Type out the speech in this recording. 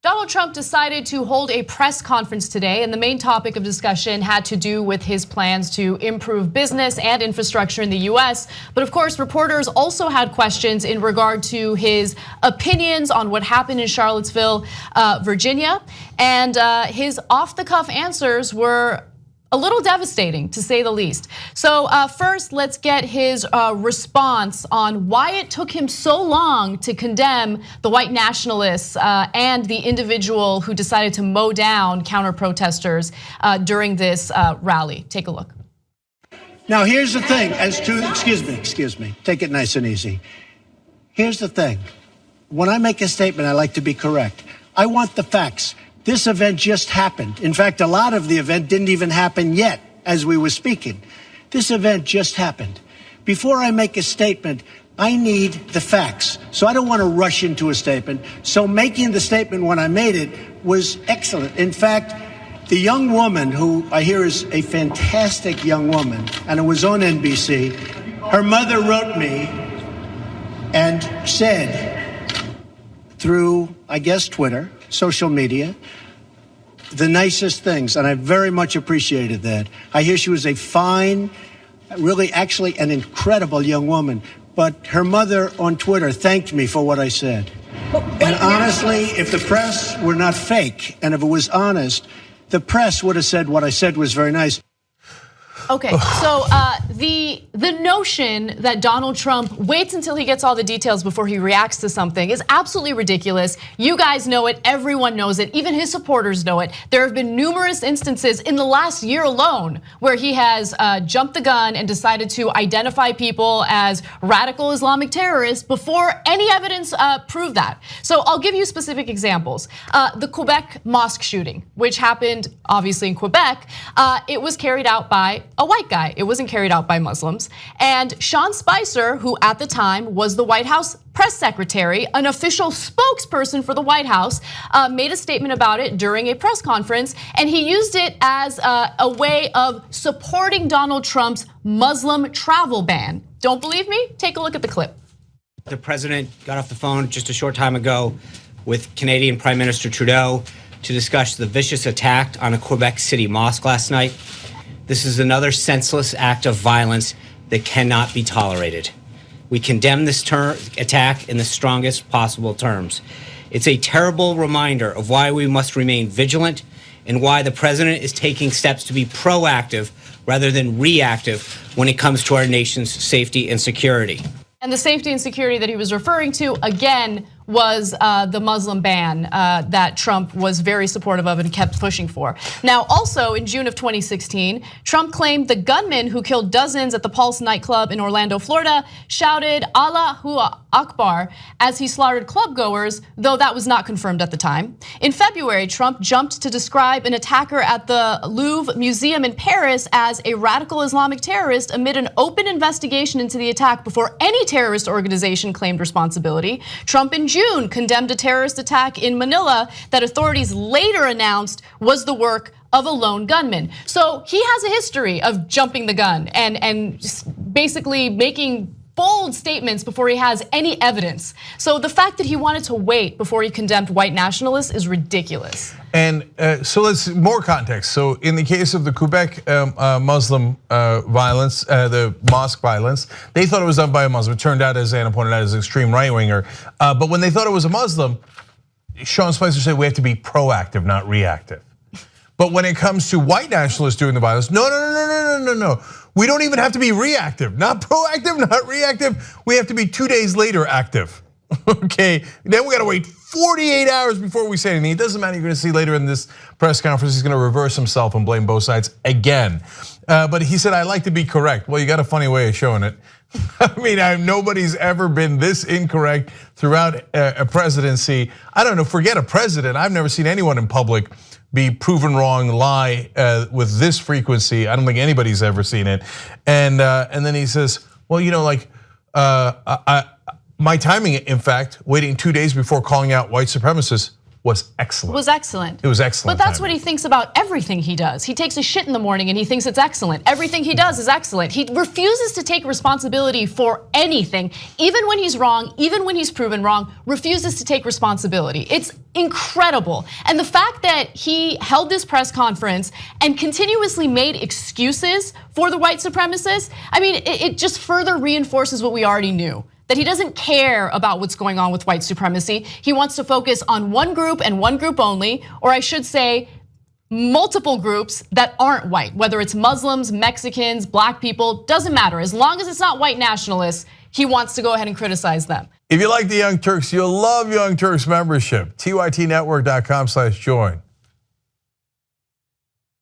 Donald Trump decided to hold a press conference today, and the main topic of discussion had to do with his plans to improve business and infrastructure in the US. But of course, reporters also had questions in regard to his opinions on what happened in Charlottesville, Virginia. And his off-the-cuff answers were a little devastating, to say the least. So first, let's get his response on why it took him so long to condemn the white nationalists and the individual who decided to mow down counter-protesters during this rally. Take a look. Now, here's the thing. Excuse me, take it nice and easy. Here's the thing. When I make a statement, I like to be correct. I want the facts. This event just happened. In fact, a lot of the event didn't even happen yet as we were speaking. This event just happened. Before I make a statement, I need the facts. So I don't want to rush into a statement. So making the statement when I made it was excellent. In fact, the young woman who I hear is a fantastic young woman, and it was on NBC, her mother wrote me and said through, I guess, Twitter, social media, the nicest things, and I very much appreciated that. I hear she was a fine, really actually an incredible young woman, but her mother on Twitter thanked me for what I said. And honestly, if the press were not fake, and if it was honest, the press would have said what I said was very nice. Okay, so the notion that Donald Trump waits until he gets all the details before he reacts to something is absolutely ridiculous. You guys know it, everyone knows it, even his supporters know it. There have been numerous instances in the last year alone where he has jumped the gun and decided to identify people as radical Islamic terrorists before any evidence proved that. So I'll give you specific examples. The Quebec mosque shooting, which happened obviously in Quebec, it was carried out by a white guy. It wasn't carried out by Muslims. And Sean Spicer, who at the time was the White House press secretary, an official spokesperson for the White House, made a statement about it during a press conference, and he used it as a way of supporting Donald Trump's Muslim travel ban. Don't believe me? Take a look at the clip. The president got off the phone just a short time ago with Canadian Prime Minister Trudeau to discuss the vicious attack on a Quebec City mosque last night. This is another senseless act of violence that cannot be tolerated. We condemn this attack in the strongest possible terms. It's a terrible reminder of why we must remain vigilant and why the president is taking steps to be proactive rather than reactive when it comes to our nation's safety and security. And the safety and security that he was referring to, again, was the Muslim ban that Trump was very supportive of and kept pushing for. Now, also in June of 2016, Trump claimed the gunman who killed dozens at the Pulse nightclub in Orlando, Florida, shouted Allahu Akbar as he slaughtered clubgoers, though that was not confirmed at the time. In February, Trump jumped to describe an attacker at the Louvre Museum in Paris as a radical Islamic terrorist amid an open investigation into the attack before any terrorist organization claimed responsibility. Trump in June condemned a terrorist attack in Manila that authorities later announced was the work of a lone gunman. So he has a history of jumping the gun and just basically making bold statements before he has any evidence. So the fact that he wanted to wait before he condemned white nationalists is ridiculous. And so let's more context. So in the case of the Quebec Muslim violence, the mosque violence, they thought it was done by a Muslim. It turned out, as Anna pointed out, as an extreme right winger. But when they thought it was a Muslim, Sean Spicer said we have to be proactive, not reactive. But when it comes to white nationalists doing the violence, no. We don't even have to be reactive, not proactive, not reactive. We have to be 2 days later active. Okay, then we gotta wait 48 hours before we say anything. It doesn't matter, you're gonna see later in this press conference, he's gonna reverse himself and blame both sides again. But he said, I like to be correct. Well, you got a funny way of showing it. I mean, nobody's ever been this incorrect throughout a presidency. I don't know, forget a president. I've never seen anyone in public be proven wrong, lie with this frequency. I don't think anybody's ever seen it. And then he says, well, you know, like my timing, in fact, waiting 2 days before calling out white supremacists was excellent. Was excellent. It was excellent. But that's what he thinks about everything he does. He takes a shit in the morning and he thinks it's excellent. Everything he does is excellent. He refuses to take responsibility for anything, even when he's wrong, even when he's proven wrong, refuses to take responsibility. It's incredible. And the fact that he held this press conference and continuously made excuses for the white supremacists, I mean, it just further reinforces what we already knew. That he doesn't care about what's going on with white supremacy. He wants to focus on one group and one group only, or I should say, multiple groups that aren't white, whether it's Muslims, Mexicans, black people, doesn't matter. As long as it's not white nationalists, he wants to go ahead and criticize them. If you like the Young Turks, you'll love Young Turks membership. tytnetwork.com/join.